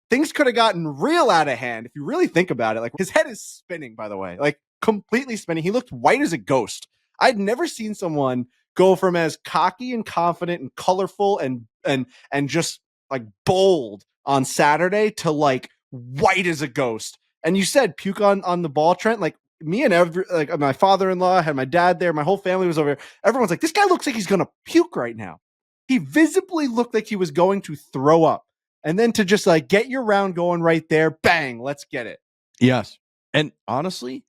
things could have gotten real out of hand if you really think about it. Like, his head is spinning, by the way, like completely spinning. He looked white as a ghost. I'd never seen someone go from as cocky and confident and colorful and just like bold on Saturday to like white as a ghost. And you said puke on the ball, Trent. Like, me and like my father-in-law had my dad there. My whole family was over here. Everyone's like, this guy looks like he's gonna puke right now. He visibly looked like he was going to throw up. And then to just like get your round going right there, bang, let's get it. Yes. And honestly,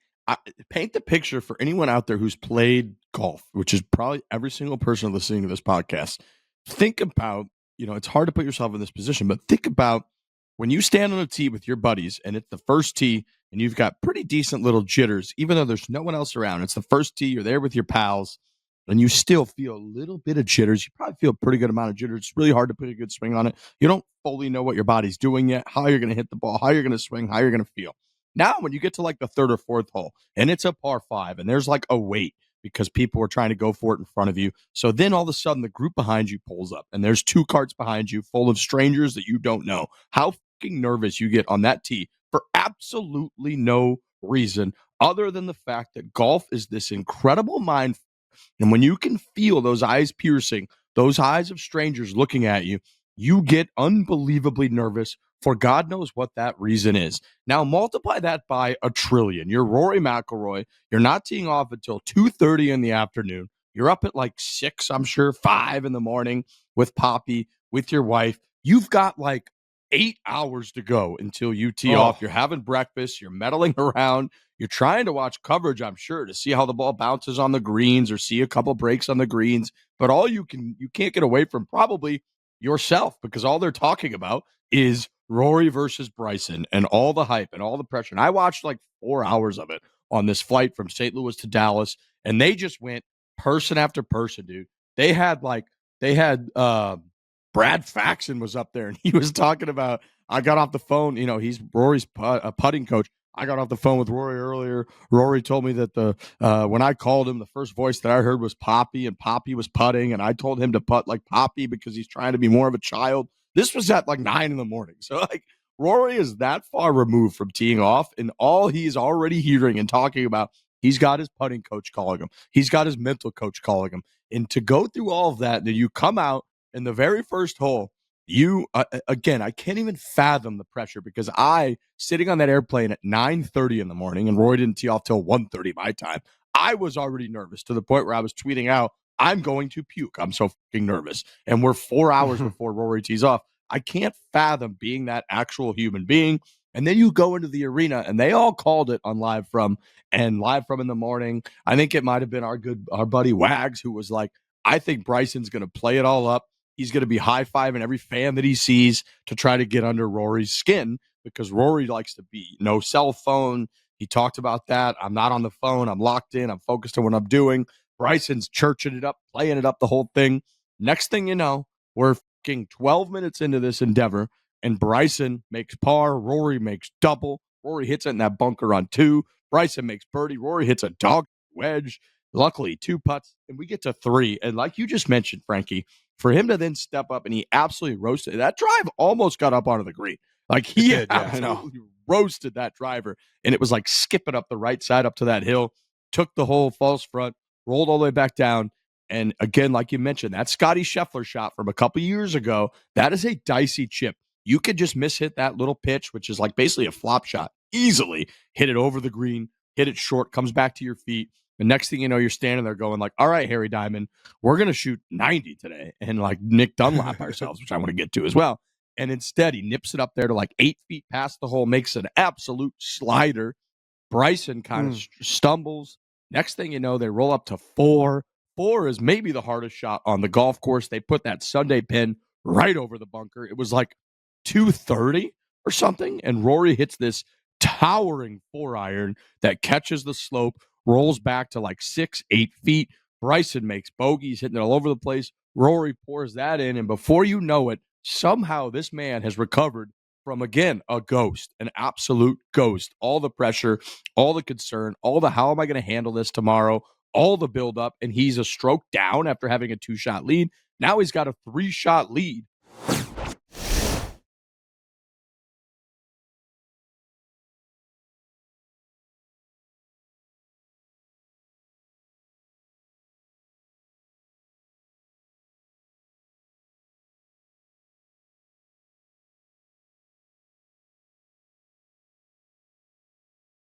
paint the picture for anyone out there who's played golf, which is probably every single person listening to this podcast. Think about, it's hard to put yourself in this position, but think about when you stand on a tee with your buddies and it's the first tee and you've got pretty decent little jitters, even though there's no one else around. It's the first tee, you're there with your pals, and you still feel a little bit of jitters. You probably feel a pretty good amount of jitters. It's really hard to put a good swing on it. You don't fully know what your body's doing yet, how you're going to hit the ball, how you're going to swing, how you're going to feel. Now, when you get to like the third or fourth hole and it's a par 5 and there's like a wait because people are trying to go for it in front of you. So then all of a sudden the group behind you pulls up and there's 2 carts behind you full of strangers that you don't know. How fucking nervous you get on that tee for absolutely no reason other than the fact that golf is this incredible mind. And when you can feel those eyes piercing, those eyes of strangers looking at you, you get unbelievably nervous for God knows what that reason is. Now multiply that by a trillion. You're Rory McIlroy. You're not teeing off until 2:30 in the afternoon. You're up at like 6, I'm sure, 5 in the morning with Poppy, with your wife. You've got like 8 hours to go until you tee off. You're having breakfast. You're meddling around. You're trying to watch coverage, I'm sure, to see how the ball bounces on the greens or see a couple breaks on the greens. But you can't get away from probably yourself because all they're talking about is Rory versus Bryson and all the hype and all the pressure. And I watched like 4 hours of it on this flight from St. Louis to Dallas, and they just went person after person, dude. They had Brad Faxon was up there, and he was talking about, I got off the phone, he's Rory's putting coach. I got off the phone with Rory earlier. Rory told me that when I called him, the first voice that I heard was Poppy, and Poppy was putting, and I told him to putt like Poppy because he's trying to be more of a child. This was at like 9 in the morning. So like Rory is that far removed from teeing off, and all he's already hearing and talking about, he's got his putting coach calling him. He's got his mental coach calling him. And to go through all of that, then you come out in the very first hole, again, I can't even fathom the pressure because sitting on that airplane at 9:30 in the morning, and Roy didn't tee off till 1:30 my time, I was already nervous to the point where I was tweeting out, I'm going to puke. I'm so fucking nervous. And we're 4 hours before Rory tees off. I can't fathom being that actual human being. And then you go into the arena, and they all called it on Live From in the morning. I think it might have been our buddy Wags who was like, I think Bryson's going to play it all up. He's going to be high-fiving every fan that he sees to try to get under Rory's skin because Rory likes to be no cell phone. He talked about that. I'm not on the phone. I'm locked in. I'm focused on what I'm doing. Bryson's churching it up, playing it up, the whole thing. Next thing you know, we're 12 minutes into this endeavor, and Bryson makes par. Rory makes double. Rory hits it in that bunker on 2. Bryson makes birdie. Rory hits a dog wedge. Luckily, 2 putts, and we get to 3. And like you just mentioned, Frankie, for him to then step up and he absolutely roasted that drive, almost got up onto the green. Like he absolutely roasted that driver, and it was like skipping up the right side up to that hill, took the whole false front, rolled all the way back down. And again, like you mentioned, that Scotty Scheffler shot from a couple years ago, that is a dicey chip. You could just mishit that little pitch, which is like basically a flop shot, easily hit it over the green, hit it short, comes back to your feet. The next thing you know, you're standing there going like, all right, Harry Diamond, we're going to shoot 90 today and like Nick Dunlap ourselves, which I want to get to as well. And instead, he nips it up there to like 8 feet past the hole, makes an absolute slider. Bryson kind of stumbles. Next thing you know, they roll up to 4. 4 is maybe the hardest shot on the golf course. They put that Sunday pin right over the bunker. It was like 230 or something. And Rory hits this towering 4-iron that catches the slope, rolls back to like 6-8 feet. Bryson makes bogeys, hitting it all over the place. Rory pours that in, and before you know it, somehow this man has recovered from, again, a ghost, an absolute ghost. All the pressure, all the concern, all the how am I going to handle this tomorrow, all the buildup, and he's a stroke down after having a 2-shot lead. Now he's got a 3-shot lead